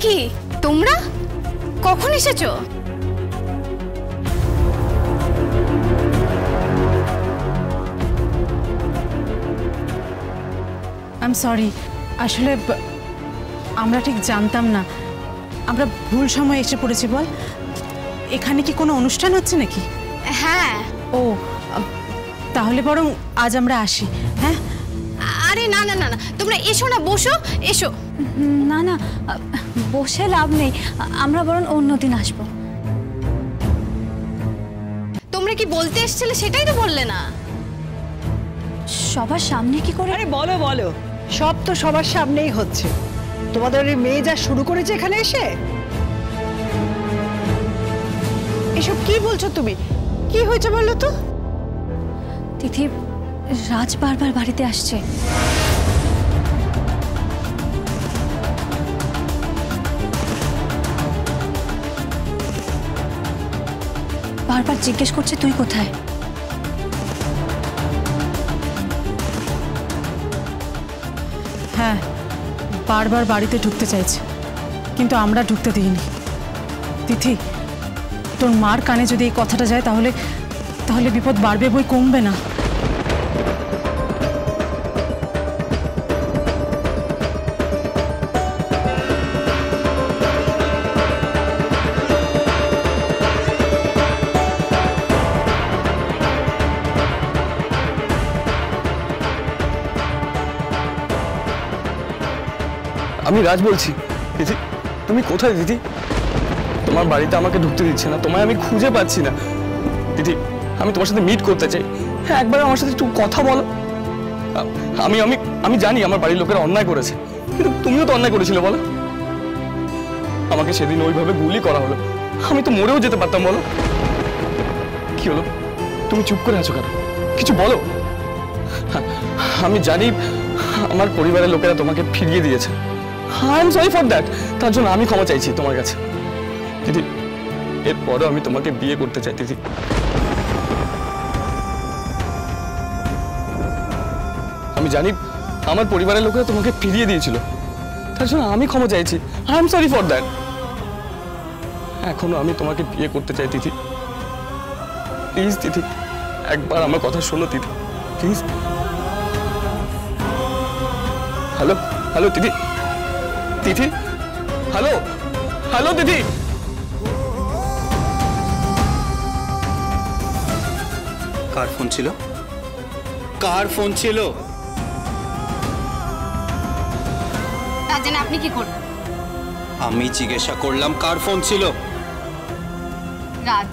কি তোমরা কখন এসেছো? আই এম সরি, আসলে আমরা ঠিক জানতাম না, আমরা ভুল সময় এসে পড়েছি। বল, এখানে কি কোনো অনুষ্ঠান হচ্ছে নাকি? হ্যাঁ। ও, তাহলে বরং আজ আমরা আসি। হ্যাঁ। আরে না না না না, তোমরা এসো না, বসো, এসো। না না, বসে লাভ নেই, আমরা বরং অন্যদিন আসবো। তোমরা কি বলতে এসেছিলে সেটাই তো বললে না। সবার সামনে কি করে? আরে বলো বলো, সব তো সবার সামনেই হচ্ছে। তোমাদের ওই মেয়ে যা শুরু করেছে এখানে এসে। এসব কি বলছো তুমি? কি হয়েছে বলো তো? তিথি, রাজ বারবার বাড়িতে আসছে। বারবার জিজ্ঞেস করছে তুই কোথায়। হ্যাঁ, বারবার বাড়িতে ঢুকতে চাইছে, কিন্তু আমরা ঢুকতে দিইনি। তিথি, তোর মার কানে যদি এই কথাটা যায় তাহলে তাহলে বিপদ বাড়বে বই কমবে না। আমি রাজ বলছি। দিদি, তুমি কোথায় দিদি? তোমার বাড়িতে আমাকে ঢুকতে দিচ্ছে না, তোমায় আমি খুঁজে পাচ্ছি না। দিদি, আমি তোমার সাথে মিট করতে চাই। হ্যাঁ, একবার আমার সাথে একটু কথা বলো। আমি আমি আমি জানি আমার বাড়ির লোকেরা অন্যায় করেছে, কিন্তু তুমিও তো অন্যায় করেছিলে বলো। আমাকে সেদিন ওইভাবে গুলি করা হলো, আমি তো মরেও যেতে পারতাম বলো। কি হলো, তুমি চুপ করে আছো কেন? কিছু বলো। আমি জানি আমার পরিবারের লোকেরা তোমাকে ফিরিয়ে দিয়েছে। I am sorry for that, তার জন্য আমি ক্ষমা চাইছি তোমার কাছে। দিদি, এরপরও আমি তোমাকে বিয়ে করতে চাই দিদি। আমি জানি আমার পরিবারের লোকেরা তোমাকে ফিরিয়ে দিয়েছিল, তার জন্য আমি ক্ষমা চাইছি। I am sorry for that. এখনো আমি তোমাকে বিয়ে করতে চাই দিদি। প্লিজ দিদি, একবার আমার কথা শোনো দিদি, প্লিজ। হ্যালো হ্যালো দিদি, দিদি, হ্যালো হ্যালো দিদি। কার ফোন ছিল? কার ফোন ছিল? তা জেনে আপনি কি করবেন? আমি জিজ্ঞাসা করলাম কার ফোন ছিল? রাজ।